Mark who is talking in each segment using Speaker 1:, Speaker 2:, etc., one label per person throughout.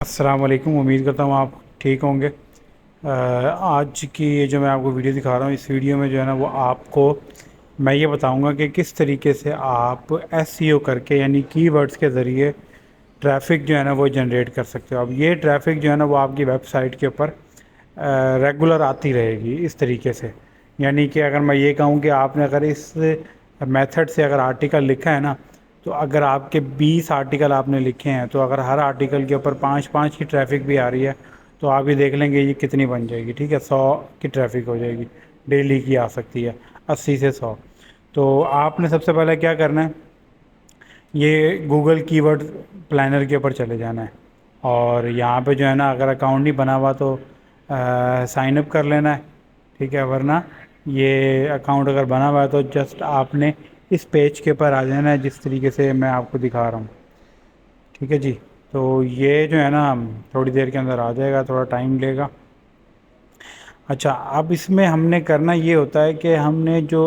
Speaker 1: अस्सलाम वालेकुम। उम्मीद करता हूँ आप ठीक होंगे। आज की ये जो मैं आपको वीडियो दिखा रहा हूँ, इस वीडियो में जो है ना वो आपको मैं ये बताऊँगा कि किस तरीके से आप एसईओ करके यानी कीवर्ड्स के ज़रिए ट्रैफिक जो है ना वो जनरेट कर सकते हो। अब ये ट्रैफिक जो है ना वो आपकी वेबसाइट के ऊपर रेगुलर आती रहेगी इस तरीके से। यानी कि अगर मैं ये कहूँ कि आपने अगर इस मेथड से अगर आर्टिकल लिखा है ना, तो अगर आपके 20 आर्टिकल आपने लिखे हैं, तो अगर हर आर्टिकल के ऊपर 5-5 की ट्रैफिक भी आ रही है, तो आप ये देख लेंगे ये कितनी बन जाएगी। ठीक है, 100 की ट्रैफिक हो जाएगी, डेली की आ सकती है 80 से 100। तो आपने सबसे पहले क्या करना है, ये गूगल कीवर्ड प्लानर के ऊपर चले जाना है और यहाँ पे जो है ना अगर अकाउंट नहीं बना हुआ तो साइन अप कर लेना है। ठीक है, वरना ये अकाउंट अगर बना हुआ है तो जस्ट आपने इस पेज के ऊपर आ जाना है जिस तरीके से मैं आपको दिखा रहा हूँ। ठीक है जी, तो ये जो है ना थोड़ी देर के अंदर आ जाएगा, थोड़ा टाइम लेगा। अच्छा, अब इसमें हमने करना ये होता है कि हमने जो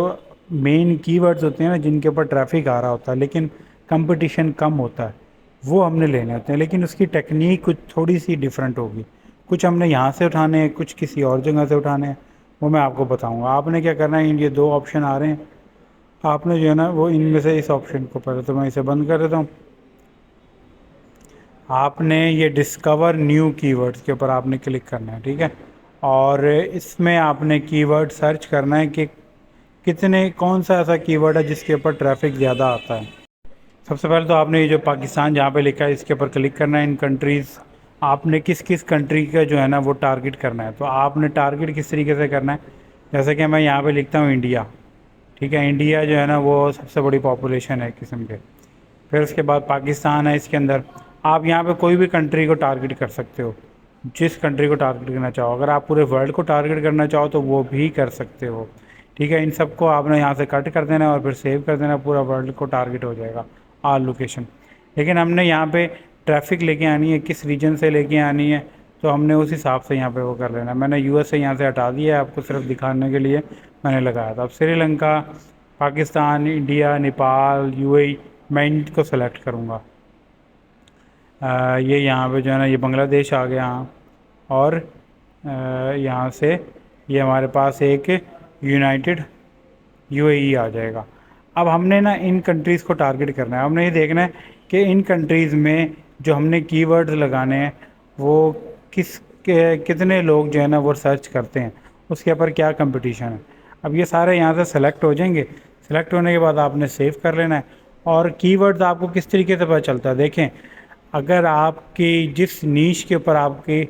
Speaker 1: मेन कीवर्ड्स होते हैं ना जिनके ऊपर ट्रैफिक आ रहा होता है लेकिन कंपटीशन कम होता है, वो हमने लेने होते हैं। लेकिन उसकी टेक्निक कुछ थोड़ी सी डिफरेंट होगी। कुछ हमने यहाँ से उठाने हैं, कुछ किसी और जगह से उठाने हैं, वो मैं आपको बताऊँगा। आपने क्या करना है, ये दो ऑप्शन आ रहे हैं, आपने जो है ना वो इनमें से इस ऑप्शन को, पहले तो मैं इसे बंद कर देता हूँ। आपने ये डिस्कवर न्यू कीवर्ड्स के ऊपर आपने क्लिक करना है। ठीक है, और इसमें आपने कीवर्ड सर्च करना है कि कितने कौन सा ऐसा कीवर्ड है जिसके ऊपर ट्रैफिक ज़्यादा आता है। सबसे पहले तो आपने ये जो पाकिस्तान जहाँ पे लिखा है इसके ऊपर क्लिक करना है। इन कंट्रीज़ आपने किस किस कंट्री का जो है ना वो टारगेट करना है। तो आपने टारगेट किस तरीके से करना है, जैसे कि मैं यहाँ पे लिखता हूँ इंडिया। ठीक है, इंडिया जो है ना वो सबसे बड़ी पॉपुलेशन है किस्म के। फिर उसके बाद पाकिस्तान है, इसके अंदर आप यहाँ पे कोई भी कंट्री को टारगेट कर सकते हो, जिस कंट्री को टारगेट करना चाहो। अगर आप पूरे वर्ल्ड को टारगेट करना चाहो तो वो भी कर सकते हो। ठीक है, इन सबको आपने यहाँ से कट कर देना और फिर सेव कर देना, पूरा वर्ल्ड को टारगेट हो जाएगा आल लोकेशन। लेकिन हमने यहाँ पे ट्रैफिक लेके आनी है, किस रीजन से लेके आनी है, तो हमने उस हिसाब से यहाँ पे वो कर लेना। मैंने यूएस से यहाँ से हटा दिया है, आपको सिर्फ दिखाने के लिए मैंने लगाया था। अब श्रीलंका, पाकिस्तान, इंडिया, नेपाल, यूएई, मैं इनको सेलेक्ट करूँगा। ये यहाँ पे जो है ना ये बांग्लादेश आ गया। हाँ, और यहाँ से ये हमारे पास एक यूनाइटेड यूएई आ जाएगा। अब हमने ना इन कंट्रीज़ को टारगेट करना है। हमने ये देखना है कि इन कंट्रीज़ में जो हमने कीवर्ड्स लगाने हैं वो कितने लोग जो है ना वो सर्च करते हैं, उसके ऊपर क्या कंपटीशन है। अब ये सारे यहाँ से सेलेक्ट हो जाएंगे। सेलेक्ट होने के बाद आपने सेव कर लेना है। और कीवर्ड्स आपको किस तरीके से पता चलता है, देखें, अगर आपकी जिस नीश के ऊपर आपकी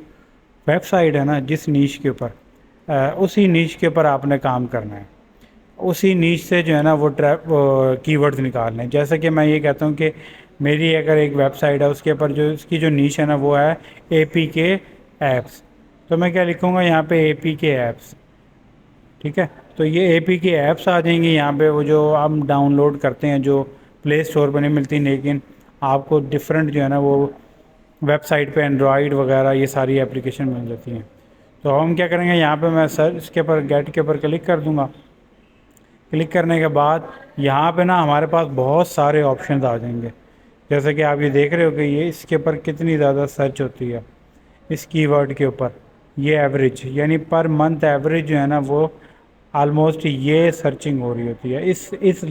Speaker 1: वेबसाइट है ना, जिस नीश के ऊपर उसी नीश के ऊपर आपने काम करना है। उसी नीश से जो है ना वो कीवर्ड्स निकालने हैं। जैसे कि मैं ये कहता हूँ कि मेरी अगर एक वेबसाइट है उसके ऊपर जो उसकी जो नीश है ना वो है एपी के ऐप्स, तो मैं क्या लिखूँगा यहाँ पे एपी के ऐप्स। ठीक है, तो ये एपी के ऐप्स आ जाएंगे यहाँ पे, वो जो हम डाउनलोड करते हैं जो प्ले स्टोर पर नहीं मिलती, लेकिन आपको डिफरेंट जो है ना वो वेबसाइट पे एंड्रॉयड वगैरह ये सारी एप्लीकेशन मिल जाती हैं। तो हम क्या करेंगे, यहाँ पे मैं सर्च इसके ऊपर गेट के ऊपर क्लिक कर दूँगा। क्लिक करने के बाद यहाँ पे ना हमारे पास बहुत सारे ऑप्शन आ जाएंगे। जैसे कि आप ये देख रहे हो कि ये इसके ऊपर कितनी ज़्यादा सर्च होती है इस कीवर्ड के ऊपर। ये एवरेज यानी पर मंथ एवरेज जो है ना वो आलमोस्ट ये सर्चिंग हो रही होती है इस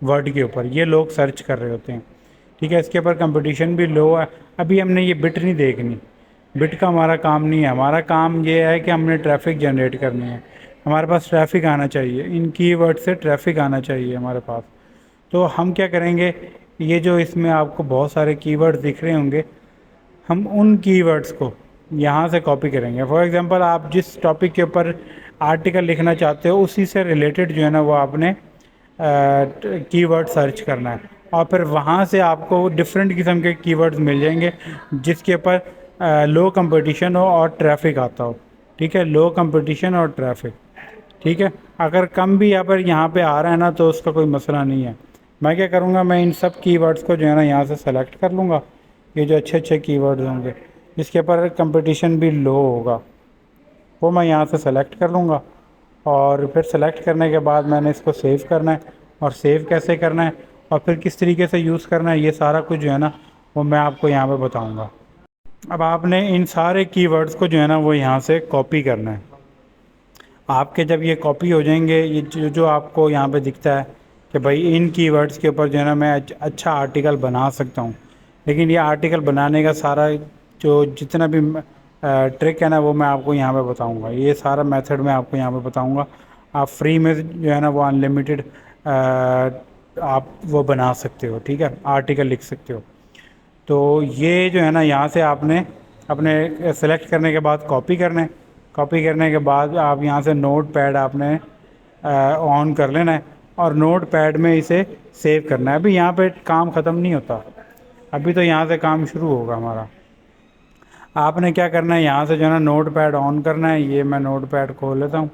Speaker 1: वर्ड के ऊपर, ये लोग सर्च कर रहे होते हैं। ठीक है, इसके ऊपर कंपटीशन भी लो है। अभी हमने ये बिट नहीं देखनी, बिट का हमारा काम नहीं है। हमारा काम ये है कि हमने ट्रैफिक जनरेट करनी है, हमारे पास ट्रैफिक आना चाहिए, इन कीवर्ड से ट्रैफिक आना चाहिए हमारे पास। तो हम क्या करेंगे, ये जो इसमें आपको बहुत सारे कीवर्ड्स दिख रहे होंगे, हम उन कीवर्ड्स को यहाँ से कॉपी करेंगे। फॉर एग्जांपल आप जिस टॉपिक के ऊपर आर्टिकल लिखना चाहते हो उसी से रिलेटेड जो है ना वो आपने कीवर्ड सर्च करना है और फिर वहाँ से आपको डिफरेंट किस्म के कीवर्ड्स मिल जाएंगे जिसके ऊपर लो कंपटीशन हो और ट्रैफिक आता हो। ठीक है, लो कंपटीशन और ट्रैफिक। ठीक है, अगर कम भी यहाँ पे आ रहा है ना तो उसका कोई मसला नहीं है। मैं क्या करूँगा, मैं इन सब कीवर्ड्स को जो है ना यहाँ से सेलेक्ट कर लूँगा। ये जो अच्छे अच्छे कीवर्ड्स होंगे जिसके ऊपर कंपटीशन भी लो होगा वो मैं यहाँ से सेलेक्ट कर लूँगा। और फिर सेलेक्ट करने के बाद मैंने इसको सेव करना है, और सेव कैसे करना है और फिर किस तरीके से यूज़ करना है, ये सारा कुछ जो है ना वो मैं आपको यहाँ पे बताऊँगा। अब आपने इन सारे कीवर्ड्स को जो है ना वो यहाँ से कॉपी करना है। आपके जब ये कॉपी हो जाएंगे, ये जो आपको यहाँ पे दिखता है कि भाई इन कीवर्ड्स के ऊपर जो है ना मैं अच्छा आर्टिकल बना सकता हूँ। लेकिन ये आर्टिकल बनाने का सारा जो जितना भी ट्रिक है ना वो मैं आपको यहाँ पे बताऊँगा। ये सारा मेथड मैं आपको यहाँ पे बताऊँगा। आप फ्री में जो है ना वो अनलिमिटेड आप वो बना सकते हो, ठीक है, आर्टिकल लिख सकते हो। तो ये जो है ना यहाँ से आपने अपने सेलेक्ट करने के बाद कॉपी करना है। कॉपी करने के बाद आप यहाँ से नोट पैड आपने ऑन कर लेना है और नोट पैड में इसे सेव करना है। अभी यहाँ पे काम ख़त्म नहीं होता, अभी तो यहाँ से काम शुरू होगा हमारा। आपने क्या करना है, यहाँ से जो है ना नोट पैड ऑन करना है। ये मैं नोट पैड खोल लेता हूँ।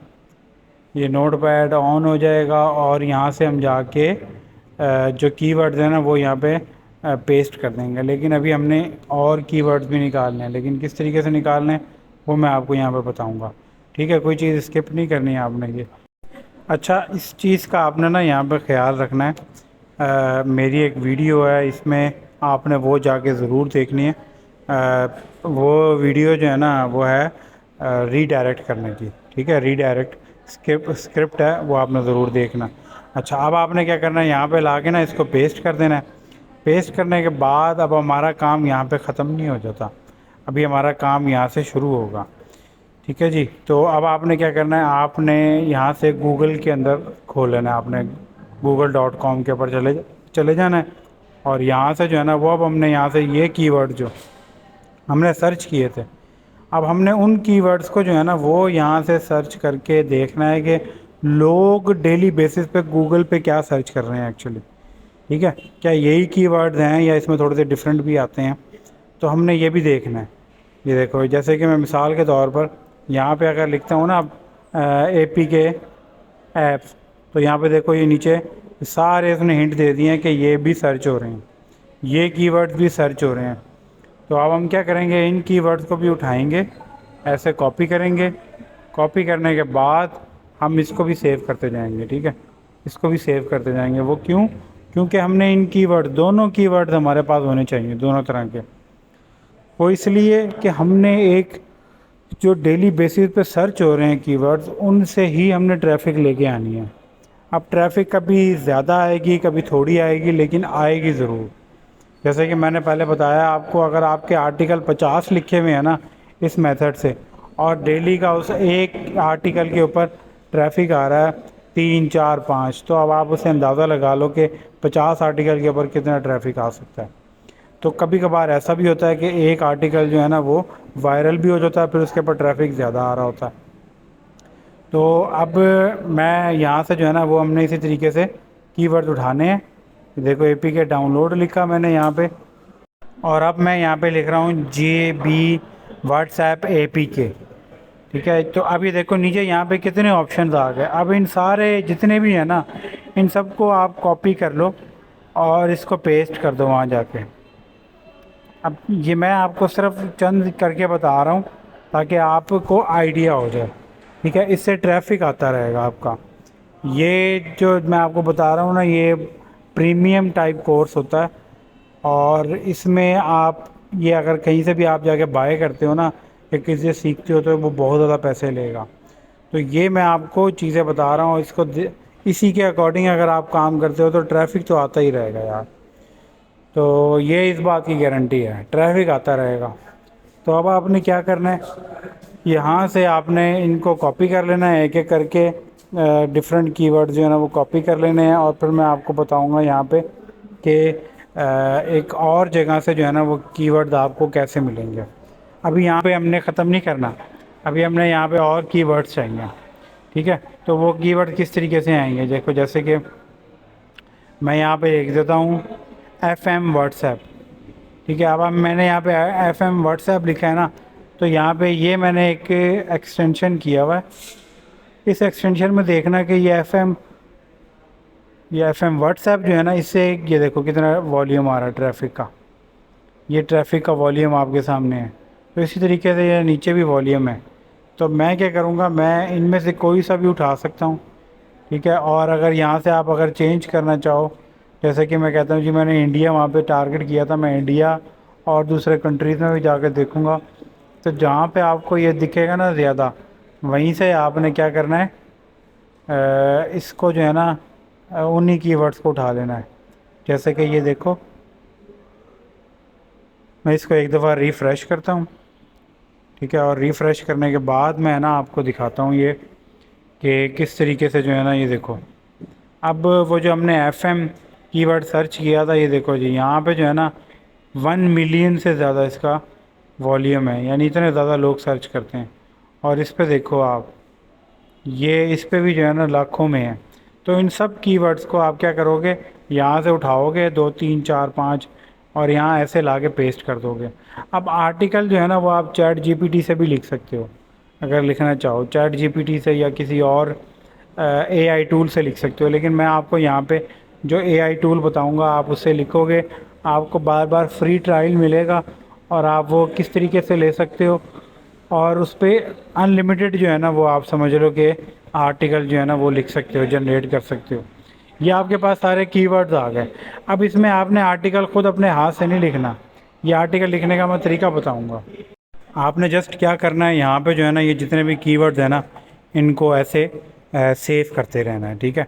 Speaker 1: ये नोट पैड ऑन हो जाएगा और यहाँ से हम जाके जो कीवर्ड्स हैं ना वो यहाँ पे पेस्ट कर देंगे। लेकिन अभी हमने और कीवर्ड्स भी निकालने हैं, लेकिन किस तरीके से निकालने हैं वो मैं आपको यहाँ पे बताऊँगा, ठीक है। कोई चीज़ स्किप नहीं करनी है आपने ये। अच्छा, इस चीज़ का आपने ना यहाँ पे ख्याल रखना है। मेरी एक वीडियो है, इसमें आपने वो जाके ज़रूर देखनी है। वो वीडियो जो है ना वो है रीडायरेक्ट करने की, ठीक है। रीडायरेक्ट स्क्रिप्ट है, वो आपने ज़रूर देखना। अच्छा, अब आपने क्या करना है, यहाँ पे ला के ना इसको पेस्ट कर देना है। पेस्ट करने के बाद अब हमारा काम यहाँ पे ख़त्म नहीं हो जाता, अभी हमारा काम यहाँ से शुरू होगा, ठीक है जी। तो अब आपने क्या करना है, आपने यहाँ से गूगल के अंदर खोल लेना है। आपने google.com के ऊपर चले चले जाना है और यहाँ से जो है ना वो अब हमने यहाँ से ये कीवर्ड जो हमने सर्च किए थे, अब हमने उन कीवर्ड्स को जो है ना वो यहाँ से सर्च करके देखना है कि लोग डेली बेसिस पे गूगल पे क्या सर्च कर रहे हैं एक्चुअली, ठीक है। क्या यही कीवर्ड्स हैं या इसमें थोड़े से डिफरेंट भी आते हैं, तो हमने ये भी देखना है। ये देखो, जैसे कि मैं मिसाल के तौर पर यहाँ पे अगर लिखता हूँ ना एपी के ऐप्स, तो यहाँ पे देखो ये नीचे सारे उसने हिंट दे दिए हैं कि ये भी सर्च हो रहे हैं, ये कीवर्ड्स भी सर्च हो रहे हैं। तो अब हम क्या करेंगे, इन कीवर्ड्स को भी उठाएंगे, ऐसे कॉपी करेंगे। कॉपी करने के बाद हम इसको भी सेव करते जाएंगे, ठीक है। इसको भी सेव करते जाएंगे। वो क्यों? क्योंकि हमने इन कीवर्ड, दोनों कीवर्ड्स हमारे पास होने चाहिए, दोनों तरह के। वो इसलिए कि हमने एक जो डेली बेसिस पे सर्च हो रहे हैं कीवर्ड्स, उनसे ही हमने ट्रैफिक लेके आनी है। अब ट्रैफिक कभी ज़्यादा आएगी, कभी थोड़ी आएगी, लेकिन आएगी ज़रूर। जैसे कि मैंने पहले बताया आपको, अगर आपके आर्टिकल 50 लिखे हुए हैं ना इस मेथड से, और डेली का उस एक आर्टिकल के ऊपर ट्रैफिक आ रहा है 3 4 5, तो अब आप उसे अंदाज़ा लगा लो कि 50 आर्टिकल के ऊपर कितना ट्रैफिक आ सकता है। तो कभी कभार ऐसा भी होता है कि एक आर्टिकल जो है ना वो वायरल भी हो जाता है, फिर उसके ऊपर ट्रैफिक ज़्यादा आ रहा होता है। तो अब मैं यहाँ से जो है ना वो हमने इसी तरीके से कीवर्ड उठाने हैं। देखो एपी के डाउनलोड लिखा मैंने यहाँ पे, और अब मैं यहाँ पे लिख रहा हूँ JB व्हाट्सएप APK, ठीक है। तो अब ये देखो नीचे यहाँ पे कितने ऑप्शंस आ गए। अब इन सारे जितने भी हैं ना, इन सबको आप कॉपी कर लो और इसको पेस्ट कर दो वहाँ जाके। अब ये मैं आपको सिर्फ चंद करके बता रहा हूँ ताकि आपको आइडिया हो जाए, ठीक है। इससे ट्रैफिक आता रहेगा आपका। ये जो मैं आपको बता रहा हूँ ना, ये प्रीमियम टाइप कोर्स होता है, और इसमें आप ये अगर कहीं से भी आप जाके बाय करते हो ना या किसी से सीखते हो तो वो बहुत ज़्यादा पैसे लेगा। तो ये मैं आपको चीज़ें बता रहा हूँ, इसको इसी के अकॉर्डिंग अगर आप काम करते हो तो ट्रैफिक तो आता ही रहेगा यार। तो ये इस बात की गारंटी है, ट्रैफिक आता रहेगा। तो अब आपने क्या करना है, यहाँ से आपने इनको कॉपी कर लेना है एक एक करके। डिफरेंट कीवर्ड जो है ना वो कॉपी कर लेने हैं, और फिर मैं आपको बताऊँगा यहाँ पे कि एक और जगह से जो है ना वो कीवर्ड आपको कैसे मिलेंगे। अभी यहाँ पे हमने ख़त्म नहीं करना, अभी हमने यहाँ पे और कीवर्ड्स चाहिए, ठीक है। तो वो कीवर्ड किस तरीके से आएंगे, देखो जैसे कि मैं यहाँ पे लिख देता हूँ FM व्हाट्सएप, ठीक है। अब मैंने यहाँ पे FM व्हाट्सएप लिखा है ना, तो यहाँ पे ये मैंने एक एक्सटेंशन किया हुआ है। इस एक्सटेंशन में देखना कि ये FM व्हाट्सएप जो है ना, इससे ये देखो कितना वॉल्यूम आ रहा है ट्रैफिक का। ये ट्रैफिक का वॉल्यूम आपके सामने है। तो इसी तरीके से ये नीचे भी वॉल्यूम है। तो मैं क्या करूँगा, मैं इनमें से कोई सा भी उठा सकता हूँ, ठीक है। और अगर यहाँ से आप अगर चेंज करना चाहो, जैसे कि मैं कहता हूँ जी मैंने इंडिया वहाँ पे टारगेट किया था, मैं इंडिया और दूसरे कंट्रीज़ में भी जाकर देखूँगा। तो जहाँ पे आपको ये दिखेगा ना ज़्यादा, वहीं से आपने क्या करना है, इसको जो है ना उन्हीं कीवर्ड्स को उठा लेना है। जैसे कि ये देखो, मैं इसको एक दफ़ा रिफ़्रेश करता हूँ, ठीक है। और रिफ़्रेश करने के बाद मैं ना आपको दिखाता हूँ ये कि किस तरीके से जो है ना, ये देखो अब वो जो हमने FM कीवर्ड सर्च किया था, ये देखो जी यहाँ पे जो है ना 1 मिलियन से ज़्यादा इसका वॉल्यूम है, यानी इतने ज़्यादा लोग सर्च करते हैं। और इस पे देखो आप, ये इस पे भी जो है ना लाखों में है। तो इन सब कीवर्ड्स को आप क्या करोगे, यहाँ से उठाओगे 2 3 4 5 और यहाँ ऐसे ला के पेस्ट कर दोगे। अब आर्टिकल जो है ना वो आप चैट GPT से भी लिख सकते हो, अगर लिखना चाहो चैट GPT से या किसी और AI टूल से लिख सकते हो। लेकिन मैं आपको यहाँ पे जो AI टूल बताऊँगा आप उससे लिखोगे, आपको बार बार फ्री ट्रायल मिलेगा और आप वो किस तरीके से ले सकते हो। और उस पर अनलिमिटेड जो है ना वो आप समझ लो कि आर्टिकल जो है ना वो लिख सकते हो, जनरेट कर सकते हो। ये आपके पास सारे कीवर्ड्स आ गए। अब इसमें आपने आर्टिकल खुद अपने हाथ से नहीं लिखना, ये आर्टिकल लिखने का मैं तरीका बताऊंगा। आपने जस्ट क्या करना है, यहाँ पे जो है ना ये जितने भी कीवर्ड्स हैं ना इनको ऐसे सेव करते रहना है, ठीक है।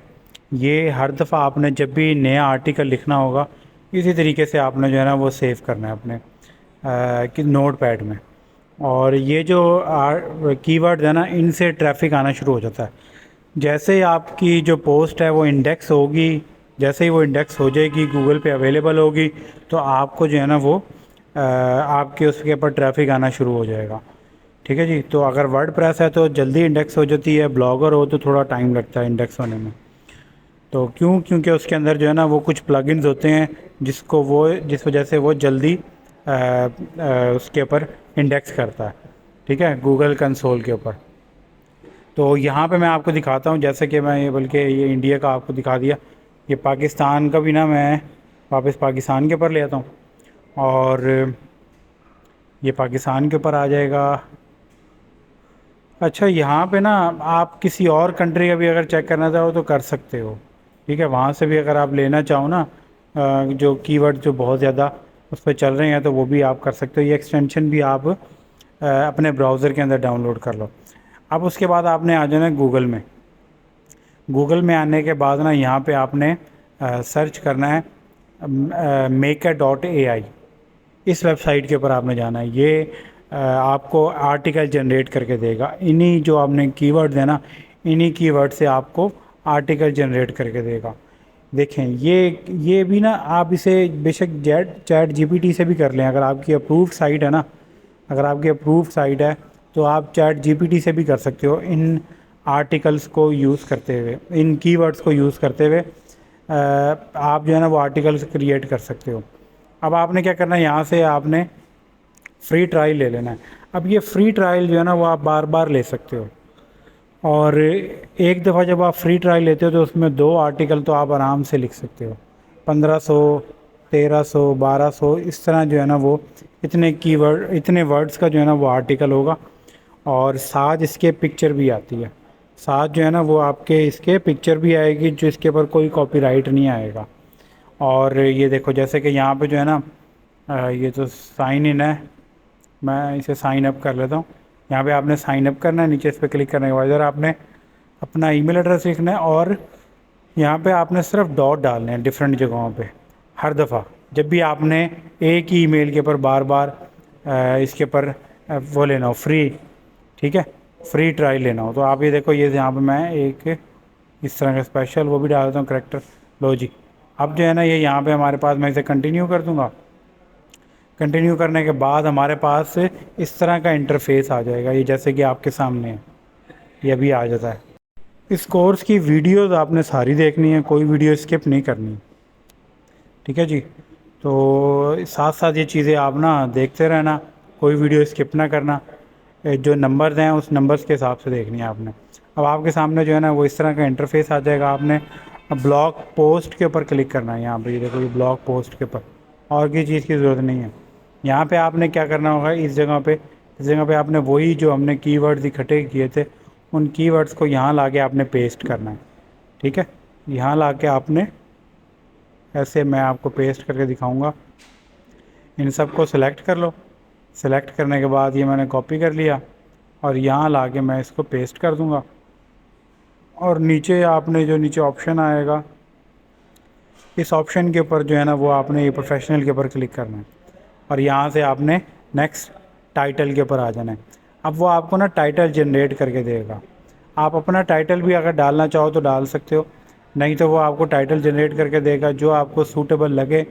Speaker 1: ये हर दफ़ा आपने जब भी नया आर्टिकल लिखना होगा इसी तरीके से आपने जो है ना वो सेव करना है अपने कि नोट पैड में। और ये जो कीवर्ड है ना इनसे ट्रैफिक आना शुरू हो जाता है। जैसे ही आपकी जो पोस्ट है वो इंडेक्स होगी, जैसे ही वो इंडेक्स हो जाएगी, गूगल पे अवेलेबल होगी, तो आपको जो है ना वो आपके उसके ऊपर ट्रैफिक आना शुरू हो जाएगा, ठीक है जी। तो अगर वर्ड प्रेस है तो जल्दी इंडेक्स हो जाती है, ब्लॉगर हो तो थोड़ा टाइम लगता है इंडेक्स होने में। तो क्योंकि उसके अंदर जो है ना वो कुछ प्लगइन्स होते हैं जिस वजह से वो जल्दी उसके ऊपर इंडेक्स करता है, ठीक है, गूगल कंसोल के ऊपर। तो यहाँ पे मैं आपको दिखाता हूँ, जैसे कि मैं ये बल्कि ये इंडिया का आपको दिखा दिया, ये पाकिस्तान का भी ना मैं वापस पाकिस्तान के ऊपर ले आता हूँ और ये पाकिस्तान के ऊपर आ जाएगा। अच्छा, यहाँ पे ना आप किसी और कंट्री का भी अगर चेक करना चाहो तो कर सकते हो, ठीक है। वहाँ से भी अगर आप लेना चाहो ना जो कीवर्ड जो बहुत ज़्यादा उस पर चल रहे हैं तो वो भी आप कर सकते हो। ये एक्सटेंशन भी आप अपने ब्राउज़र के अंदर डाउनलोड कर लो। अब उसके बाद आपने आ जाना गूगल में। गूगल में आने के बाद ना यहाँ पे आपने सर्च करना है maker.ai। इस वेबसाइट के ऊपर आपने जाना है। ये आपको आर्टिकल जनरेट करके देगा। इन्हीं जो आपने कीवर्ड्स है ना, इन्हीं कीवर्ड से आपको आर्टिकल जनरेट करके देगा। देखें ये भी ना आप इसे बेशक चैट GPT से भी कर लें। अगर आपकी अप्रूव्ड साइट है ना, अगर आपकी अप्रूव्ड साइट है तो आप चैट GPT से भी कर सकते हो इन आर्टिकल्स को यूज़ करते हुए, इन कीवर्ड्स को यूज़ करते हुए आप जो है ना वो आर्टिकल्स क्रिएट कर सकते हो। अब आपने क्या करना है, यहाँ से आपने फ्री ट्रायल ले लेना है। अब ये फ्री ट्रायल जो है ना वो आप बार बार ले सकते हो। और एक दफ़ा जब आप फ्री ट्रायल लेते हो तो उसमें 2 आर्टिकल तो आप आराम से लिख सकते हो। 1500, 1300, 1200 इस तरह जो है ना वो इतने वर्ड्स का जो है ना वो आर्टिकल होगा। और साथ इसके पिक्चर भी आती है, साथ जो है ना वो आपके इसके पिक्चर भी आएगी, जो इसके ऊपर कोई कॉपीराइट नहीं आएगा। और ये देखो जैसे कि यहाँ पे जो है ना ये तो साइन इन है, मैं इसे साइन अप कर लेता हूँ। यहाँ पे आपने साइन अप करना है, नीचे इस पर क्लिक करने के बाद इधर आपने अपना ईमेल एड्रेस लिखना है और यहाँ पे आपने सिर्फ डॉट डालने हैं डिफरेंट जगहों पे। हर दफ़ा जब भी आपने एक ही ईमेल के ऊपर बार बार इसके ऊपर वो लेना हो फ्री, ठीक है, फ्री ट्रायल लेना हो, तो आप ये देखो ये यहाँ पे मैं एक इस तरह का स्पेशल वो भी डाल देता हूँ करेक्टर। लो जी, अब जो है ना ये यहाँ पे हमारे पास, मैं इसे कंटिन्यू कर दूँगा। कंटिन्यू करने के बाद हमारे पास इस तरह का इंटरफेस आ जाएगा, ये जैसे कि आपके सामने है, ये भी आ जाता है। इस कोर्स की वीडियोस आपने सारी देखनी है, कोई वीडियो स्किप नहीं करनी, ठीक है जी। तो साथ साथ ये चीज़ें आप ना देखते रहना, कोई वीडियो स्किप ना करना। जो नंबर्स हैं उस नंबर्स के हिसाब से देखनी है आपने। अब आपके सामने जो है ना वो इस तरह का इंटरफेस आ जाएगा। आपने ब्लॉग पोस्ट के ऊपर क्लिक करना है, यहाँ पे ये देखो ये ब्लॉग पोस्ट के ऊपर, और किसी चीज़ की ज़रूरत नहीं है। यहाँ पे आपने क्या करना होगा, इस जगह पे आपने वही जो हमने कीवर्ड्स इकट्ठे किए थे उन कीवर्ड्स को यहाँ ला के आपने पेस्ट करना है, ठीक है। यहाँ ला के आपने ऐसे, मैं आपको पेस्ट करके दिखाऊंगा, इन सब को सिलेक्ट कर लो। सिलेक्ट करने के बाद ये मैंने कॉपी कर लिया और यहाँ ला के मैं इसको पेस्ट कर दूँगा। और नीचे आपने जो नीचे ऑप्शन आएगा, इस ऑप्शन के ऊपर जो है ना वो आपने ये प्रोफेशनल के ऊपर क्लिक करना है और यहाँ से आपने नेक्स्ट टाइटल के ऊपर आ जाना है। अब वो आपको ना टाइटल जनरेट करके देगा। आप अपना टाइटल भी अगर डालना चाहो तो डाल सकते हो, नहीं तो वो आपको टाइटल जनरेट करके देगा। जो आपको सूटेबल लगे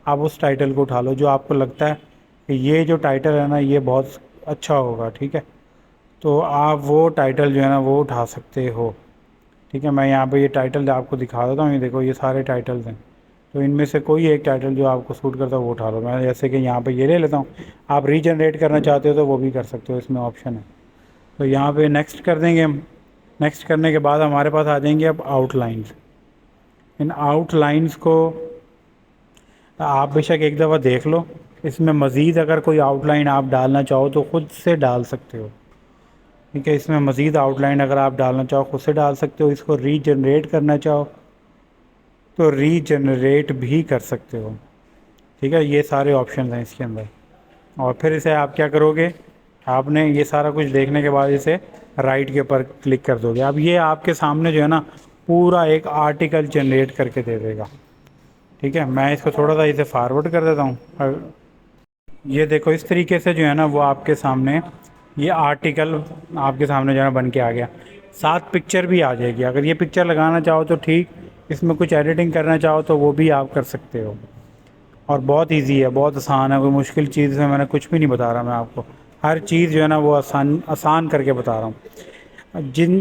Speaker 1: आप उस टाइटल को उठा लो, जो आपको लगता है कि ये जो टाइटल है ना ये बहुत अच्छा होगा, ठीक है, तो आप वो टाइटल जो है ना वो उठा सकते हो। ठीक है, मैं यहाँ पे ये टाइटल आपको दिखा देता हूँ। ये देखो ये सारे टाइटल्स हैं, तो इनमें से कोई एक टाइटल जो आपको सूट करता है वो उठा लो। मैं जैसे कि यहाँ पे ये ले लेता हूँ। आप रीजनरेट करना चाहते हो तो वो भी कर सकते हो, इसमें ऑप्शन है। तो यहाँ पे नेक्स्ट कर देंगे हम। नेक्स्ट करने के बाद हमारे पास आ जाएंगे अब आउटलाइंस। इन आउटलाइंस को आप बेशक एक दफ़ा देख लो। इसमें मज़ीद अगर कोई आउटलाइन आप डालना चाहो तो ख़ुद से डाल सकते हो। ठीक है, इसमें मज़ीद आउटलाइन अगर आप डालना चाहो ख़ुद से डाल सकते हो। इसको रीजनरेट करना चाहो तो रीजनरेट भी कर सकते हो। ठीक है, ये सारे ऑप्शन हैं इसके अंदर। और फिर इसे आप क्या करोगे, आपने ये सारा कुछ देखने के बाद इसे राइट के ऊपर क्लिक कर दोगे। अब ये आपके सामने जो है ना पूरा एक आर्टिकल जनरेट करके दे देगा। ठीक है, मैं इसको थोड़ा सा इसे फारवर्ड कर देता हूँ। ये देखो इस तरीके से जो है ना वो आपके सामने ये आर्टिकल आपके सामने जो है बन के आ गया। साथ पिक्चर भी आ जाएगी। अगर ये पिक्चर लगाना चाहो तो ठीक, इसमें कुछ एडिटिंग करना चाहो तो वो भी आप कर सकते हो। और बहुत इजी है, बहुत आसान है, कोई मुश्किल चीज़ है मैंने कुछ भी नहीं बता रहा। मैं आपको हर चीज़ जो है ना वो आसान आसान करके बता रहा हूँ।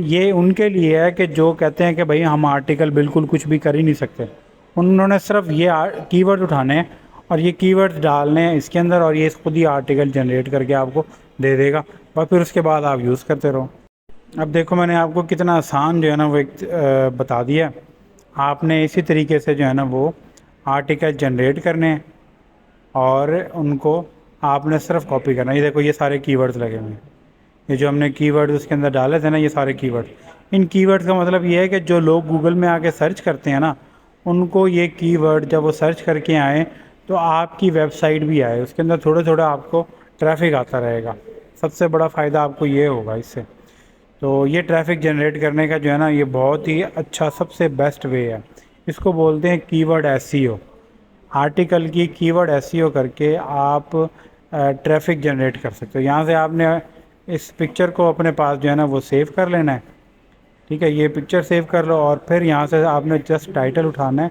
Speaker 1: ये उनके लिए है कि जो कहते हैं कि भाई हम आर्टिकल बिल्कुल कुछ भी कर ही नहीं सकते। उन्होंने सिर्फ ये कीवर्ड उठाने हैं और ये कीवर्ड्स डालने हैं इसके अंदर, और ये खुद ही आर्टिकल जनरेट करके आपको दे देगा। और फिर उसके बाद आप यूज़ करते रहो। अब देखो मैंने आपको कितना आसान जो है ना वो एक बता दिया। आपने इसी तरीके से जो है ना वो आर्टिकल जनरेट करने हैं और उनको आपने सिर्फ कॉपी करना है। ये देखो ये सारे कीवर्ड्स लगे हुए हैं। ये जो हमने कीवर्ड उसके अंदर डाले थे ना, ये सारे कीवर्ड। इन कीवर्ड्स का मतलब ये है कि जो लोग गूगल में आके सर्च करते हैं ना, उनको ये कीवर्ड जब वो सर्च करके आएँ तो आपकी वेबसाइट भी आए, उसके अंदर थोड़ा थोड़ा आपको ट्रैफिक आता रहेगा। सबसे बड़ा फ़ायदा आपको ये होगा इससे। तो ये ट्रैफिक जनरेट करने का जो है ना ये बहुत ही अच्छा सबसे बेस्ट वे है। इसको बोलते हैं कीवर्ड एसईओ। आर्टिकल की कीवर्ड एसईओ करके आप ट्रैफिक जनरेट कर सकते हो। यहाँ से आपने इस पिक्चर को अपने पास जो है ना वो सेव कर लेना है। ठीक है, ये पिक्चर सेव कर लो और फिर यहाँ से आपने जस्ट टाइटल उठाना है।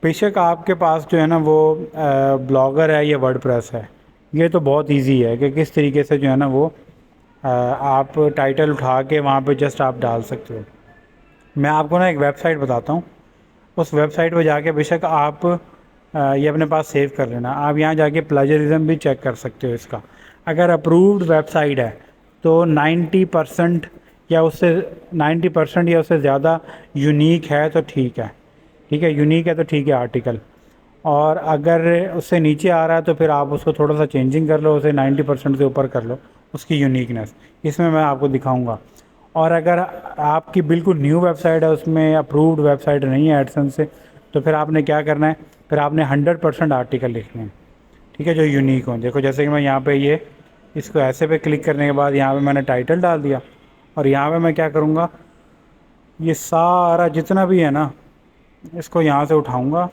Speaker 1: बेशक आपके पास जो है ना वो ब्लॉगर है या वर्डप्रेस है, ये तो बहुत इजी है कि किस तरीके से जो है ना वो आप टाइटल उठा के वहाँ पे जस्ट आप डाल सकते हो। मैं आपको ना एक वेबसाइट बताता हूँ, उस वेबसाइट पर जाके बेशक आप ये अपने पास सेव कर लेना। आप यहाँ जाके प्लेजरिज्म भी चेक कर सकते हो इसका। अगर अप्रूव्ड वेबसाइट है तो 90% या उससे 90% या उससे ज़्यादा यूनिक है तो ठीक है। ठीक है, यूनिक है तो ठीक है आर्टिकल। और अगर उससे नीचे आ रहा है तो फिर आप उसको थोड़ा सा चेंजिंग कर लो, उसे 90% से ऊपर कर लो उसकी यूनिकनेस। इसमें मैं आपको दिखाऊंगा। और अगर आपकी बिल्कुल न्यू वेबसाइट है, उसमें अप्रूव्ड वेबसाइट नहीं है एडसेंस से, तो फिर आपने क्या करना है, फिर आपने 100% आर्टिकल लिखने हैं। ठीक है, जो यूनिक हो। देखो जैसे कि मैं यहाँ पे ये इसको ऐसे पे क्लिक करने के बाद यहाँ पे मैंने टाइटल डाल दिया और यहाँ पे मैं क्या करूँगा, ये सारा जितना भी है ना इसको यहाँ से उठाऊँगा।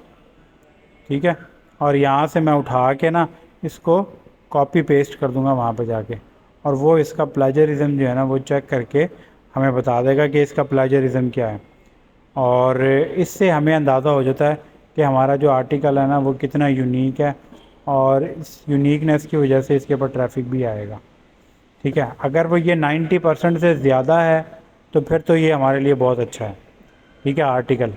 Speaker 1: ठीक है, और यहाँ से मैं उठा के ना इसको कॉपी पेस्ट कर दूँगा वहाँ पे जाके, और वो इसका प्लेजरिज्म जो है ना वो चेक करके हमें बता देगा कि इसका प्लेजरिज्म क्या है। और इससे हमें अंदाज़ा हो जाता है कि हमारा जो आर्टिकल है ना वो कितना यूनिक है, और इस यूनिकनेस की वजह से इसके ऊपर ट्रैफिक भी आएगा। ठीक है, अगर वो ये 90% से ज़्यादा है तो फिर तो ये हमारे लिए बहुत अच्छा है। ठीक है, आर्टिकल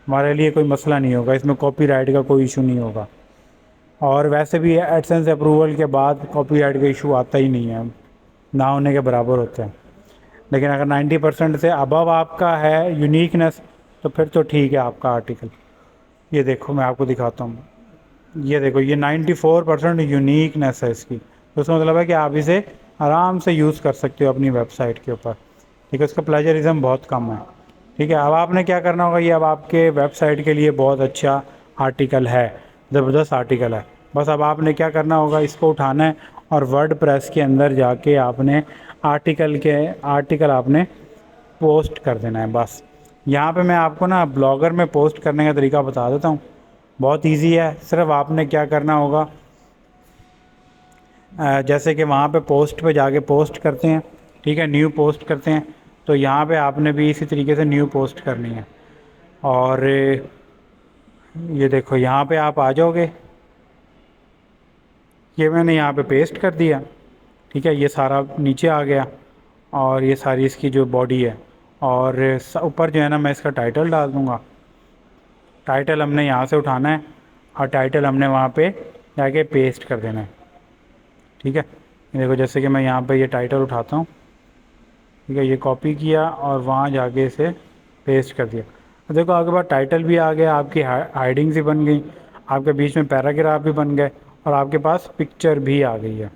Speaker 1: हमारे लिए कोई मसला नहीं होगा, इसमें कॉपीराइट का कोई इशू नहीं होगा। और वैसे भी एडसेंस अप्रूवल के बाद कॉपीराइट का इशू आता ही नहीं है, ना होने के बराबर होते हैं। लेकिन अगर 90% से अबव आपका है यूनिकनेस तो फिर तो ठीक है आपका आर्टिकल। ये देखो मैं आपको दिखाता हूँ, ये देखो ये 94% यूनिकनेस है इसकी। तो उसका मतलब है कि आप इसे आराम से यूज़ कर सकते हो अपनी वेबसाइट के ऊपर। ठीक है, उसका प्लेजरिज्म बहुत कम है। ठीक है, अब आपने क्या करना होगा, ये अब आपके वेबसाइट के लिए बहुत अच्छा आर्टिकल है, ज़बरदस्त आर्टिकल है। बस अब आपने क्या करना होगा, इसको उठाना है और वर्डप्रेस के अंदर जाके आपने आर्टिकल आपने पोस्ट कर देना है। बस यहाँ पे मैं आपको ना ब्लॉगर में पोस्ट करने का तरीका बता देता हूँ, बहुत इजी है। सिर्फ आपने क्या करना होगा, जैसे कि वहाँ पे पोस्ट पे जाके पोस्ट करते हैं, ठीक है, न्यू पोस्ट करते हैं, तो यहाँ पे आपने भी इसी तरीके से न्यू पोस्ट करनी है। और ये देखो यहाँ पे आप आ जाओगे, ये मैंने यहाँ पे पेस्ट कर दिया, ठीक है, ये सारा नीचे आ गया और ये सारी इसकी जो बॉडी है, और ऊपर जो है ना मैं इसका टाइटल डाल दूँगा। टाइटल हमने यहाँ से उठाना है और टाइटल हमने वहाँ पे जाके पेस्ट कर देना है, ठीक है। ये देखो जैसे कि मैं यहाँ पे ये टाइटल उठाता हूँ, ठीक है, ये कॉपी किया और वहाँ जाके इसे पेस्ट कर दिया। तो देखो आपके पास टाइटल भी आ गया, आपकी हाइडिंग्स भी बन गई, आपके बीच में पैराग्राफ भी बन गए और आपके पास पिक्चर भी आ गई है।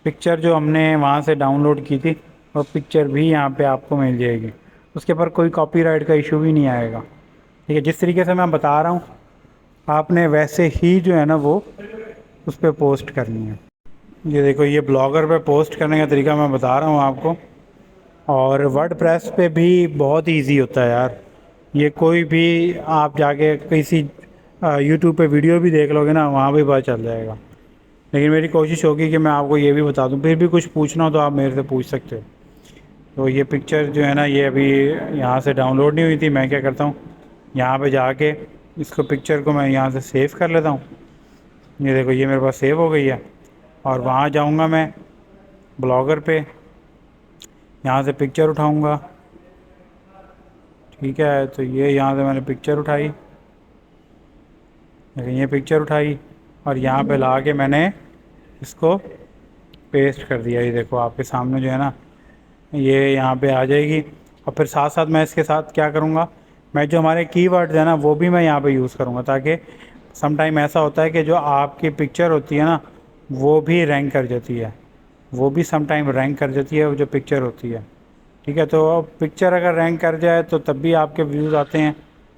Speaker 1: पिक्चर जो हमने वहाँ से डाउनलोड की थी वो पिक्चर भी यहाँ पे आपको मिल जाएगी, उसके ऊपर कोई कॉपीराइट का इशू भी नहीं आएगा, ठीक है। जिस तरीके से मैं बता रहा हूँ आपने वैसे ही जो है ना वो उस पर पोस्ट करनी है। ये देखो ये ब्लॉगर पे पोस्ट करने का तरीका मैं बता रहा हूँ आपको। और वर्डप्रेस पे भी बहुत इजी होता है यार, ये कोई भी आप जाके किसी यूट्यूब पे वीडियो भी देख लोगे ना, वहाँ भी पता चल जाएगा। लेकिन मेरी कोशिश होगी कि मैं आपको ये भी बता दूँ, फिर भी कुछ पूछना हो तो आप मेरे से पूछ सकते हो। तो ये पिक्चर जो है ना ये अभी यहाँ से डाउनलोड नहीं हुई थी, मैं क्या करता हूँ यहाँ पे जाके इसको पिक्चर को मैं यहाँ से सेव कर लेता हूँ। ये देखो ये मेरे पास सेव हो गई है और वहाँ जाऊँगा मैं ब्लॉगर पे, यहाँ से पिक्चर उठाऊँगा, ठीक है। तो ये यहाँ से मैंने पिक्चर उठाई, लेकिन ये पिक्चर उठाई और यहाँ पे ला के मैंने इसको पेस्ट कर दिया। ये देखो आपके सामने जो है ना ये यहाँ पे आ जाएगी। और फिर साथ साथ मैं इसके साथ क्या करूँगा, मैं जो हमारे कीवर्ड्स है ना वो भी मैं यहाँ पे यूज़ करूँगा, ताकि सम टाइम ऐसा होता है कि जो आपकी पिक्चर होती है ना वो भी रैंक कर जाती है, वो भी सम टाइम रैंक कर जाती है वो जो पिक्चर होती है, ठीक है। तो पिक्चर अगर रैंक कर जाए तो तब भी आपके व्यूज़ आते हैं,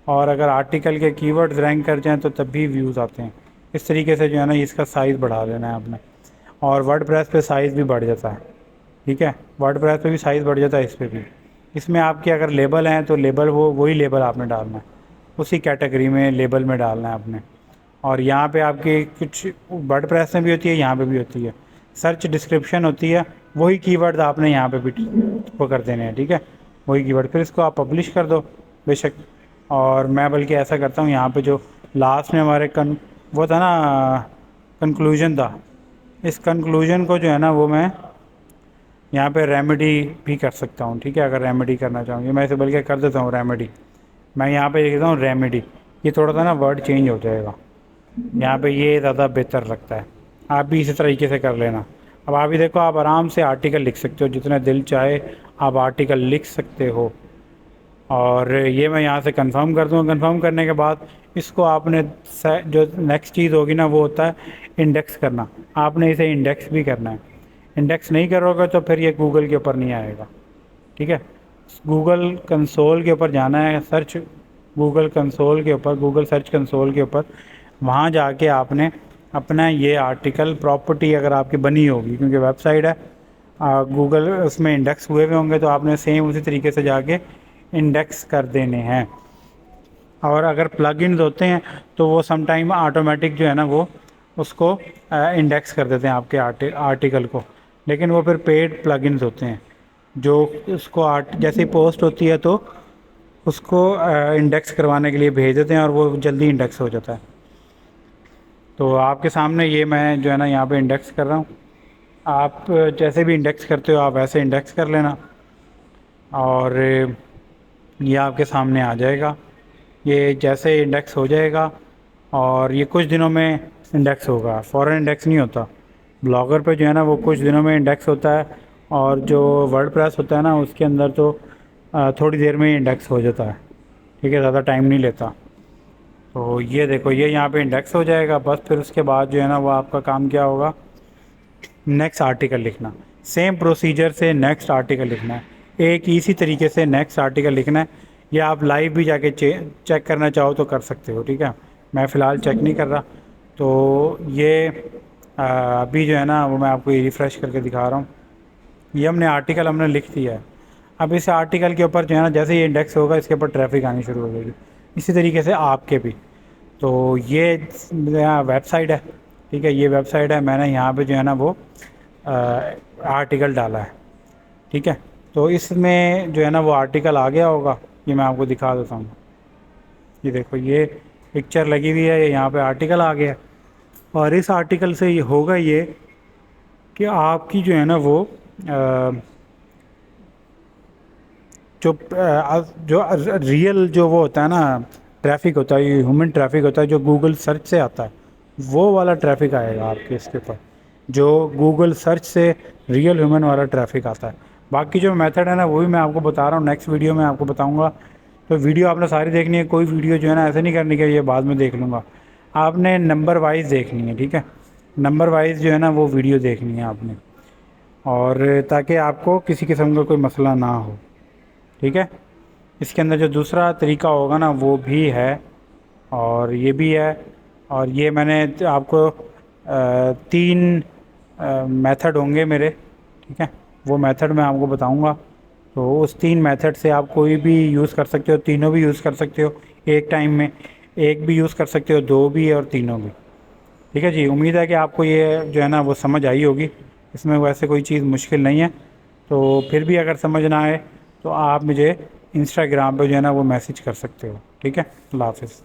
Speaker 1: और अगर आर्टिकल के कीवर्ड्स रैंक कर जाएँ तो तब भी व्यूज़ आते हैं। इस तरीके से जो है ना इसका साइज़ बढ़ा देना है आपने, और वर्डप्रेस पे साइज़ भी बढ़ जाता है, ठीक है। वर्डप्रेस पे भी साइज़ बढ़ जाता है, इस पर भी। इसमें आपके अगर लेबल हैं तो लेबल वही लेबल आपने डालना है, उसी कैटेगरी में लेबल में डालना है आपने। और यहाँ पे आपकी कुछ वर्डप्रेस में भी होती है, यहाँ पे भी होती है, सर्च डिस्क्रिप्शन होती है, वही कीवर्ड आपने यहाँ पे भी वो कर देने हैं, ठीक है, वही कीवर्ड। फिर इसको आप पब्लिश कर दो बेशक। और मैं बल्कि ऐसा करता हूँ, यहाँ पे जो लास्ट में हमारे वो था ना कंक्लूजन था, इस कंक्लूजन को जो है ना वो मैं यहाँ पे रेमेडी भी कर सकता हूँ, ठीक है। अगर रेमेडी करना चाहूँगी मैं इसे बल्कि कर देता हूँ रेमेडी, मैं यहाँ पे लिख देता हूँ रेमेडी, ये थोड़ा सा ना वर्ड चेंज हो जाएगा यहाँ पे, ये ज़्यादा बेहतर लगता है। आप भी इसी तरीके से कर लेना। अब आप भी देखो आप आराम से आर्टिकल लिख सकते हो, जितना दिल चाहे आप आर्टिकल लिख सकते हो। और ये मैं यहाँ से कंफर्म कर दूँगा। कंफर्म करने के बाद इसको आपने जो नेक्स्ट चीज़ होगी ना वो होता है इंडेक्स करना। आपने इसे इंडेक्स भी करना है, इंडेक्स नहीं करोगे तो फिर ये गूगल के ऊपर नहीं आएगा, ठीक है। गूगल कंसोल के ऊपर जाना है, सर्च गूगल कंसोल के ऊपर, गूगल सर्च कंसोल के ऊपर, वहाँ जाके आपने अपना ये आर्टिकल प्रॉपर्टी अगर आपकी बनी होगी, क्योंकि वेबसाइट है गूगल उसमें इंडेक्स हुए हुए होंगे, तो आपने सेम उसी तरीके से जाके इंडेक्स कर देने हैं। और अगर प्लगइन्स होते हैं तो वो सम टाइम ऑटोमेटिक जो है ना वो उसको इंडेक्स कर देते हैं आपके आर्टिकल को, लेकिन वो फिर पेड प्लगइन्स होते हैं जो उसको जैसे पोस्ट होती है तो उसको इंडेक्स करवाने के लिए भेज देते हैं और वो जल्दी इंडेक्स हो जाता है। तो आपके सामने ये मैं जो है ना यहाँ पे इंडेक्स कर रहा हूँ, आप जैसे भी इंडेक्स करते हो आप वैसे इंडेक्स कर लेना और ये आपके सामने आ जाएगा। ये जैसे इंडेक्स हो जाएगा और ये कुछ दिनों में इंडेक्स होगा, फ़ौरन इंडेक्स नहीं होता। ब्लॉगर पे जो है ना वो कुछ दिनों में इंडेक्स होता है, और जो वर्डप्रेस होता है ना उसके अंदर तो थोड़ी देर में ही इंडेक्स हो जाता है, ठीक है, ज़्यादा टाइम नहीं लेता। तो ये देखो ये यहाँ पे इंडेक्स हो जाएगा। बस फिर उसके बाद जो है ना वो आपका काम क्या होगा, नेक्स्ट आर्टिकल लिखना। सेम प्रोसीजर से नेक्स्ट आर्टिकल लिखना है, एक इसी तरीके से नेक्स्ट आर्टिकल लिखना है। या आप लाइव भी जाके चेक करना चाहो तो कर सकते हो, ठीक है। मैं फ़िलहाल चेक नहीं कर रहा, तो ये अभी जो है ना वो मैं आपको ये रिफ़्रेश करके दिखा रहा हूँ। ये हमने लिख दिया है। अब इस आर्टिकल के ऊपर जो है ना जैसे ये इंडेक्स होगा इसके ऊपर ट्रैफिक आनी शुरू हो जाएगी। इसी तरीके से आपके भी। तो ये वेबसाइट है, ठीक है, ये वेबसाइट है। मैंने यहाँ पे जो है ना वो आर्टिकल डाला है, ठीक है। तो इसमें जो है ना वो आर्टिकल आ गया होगा, ये मैं आपको दिखा देता हूँ। ये देखो, ये पिक्चर लगी हुई है, यहाँ पे आर्टिकल आ गया। और इस आर्टिकल से ये होगा ये कि आपकी जो है ना वो जो रियल जो वो होता है ना ट्रैफिक होता है, ह्यूमन ट्रैफिक होता है जो गूगल सर्च से आता है, वो वाला ट्रैफिक आएगा आपके इसके ऊपर, जो गूगल सर्च से रियल ह्यूमन वाला ट्रैफिक आता है। बाकी जो मेथड है ना वो भी मैं आपको बता रहा हूँ, नेक्स्ट वीडियो में आपको बताऊँगा। तो वीडियो आपने सारी देखनी है, कोई वीडियो जो है ना ऐसे नहीं करनी कि ये बाद में देख लूँगा। आपने नंबर वाइज देखनी है, ठीक है, नंबर वाइज जो है ना वो वीडियो देखनी है आपने, और ताकि आपको किसी किस्म का कोई मसला ना हो, ठीक है। इसके अंदर जो दूसरा तरीका होगा ना वो भी है, और ये भी है। और ये मैंने आपको 3 मेथड होंगे मेरे, ठीक है, वो मेथड मैं आपको बताऊंगा। तो उस 3 मेथड से आप कोई भी यूज़ कर सकते हो, तीनों भी यूज़ कर सकते हो एक टाइम में, एक भी यूज़ कर सकते हो, दो भी और तीनों भी, ठीक है जी। उम्मीद है कि आपको ये जो है ना वो समझ आई होगी, इसमें वैसे कोई चीज़ मुश्किल नहीं है। तो फिर भी अगर समझ ना आए तो आप मुझे इंस्टाग्राम पे जो है ना वो मैसेज कर सकते हो, ठीक है। अल्लाह हाफ़िज़।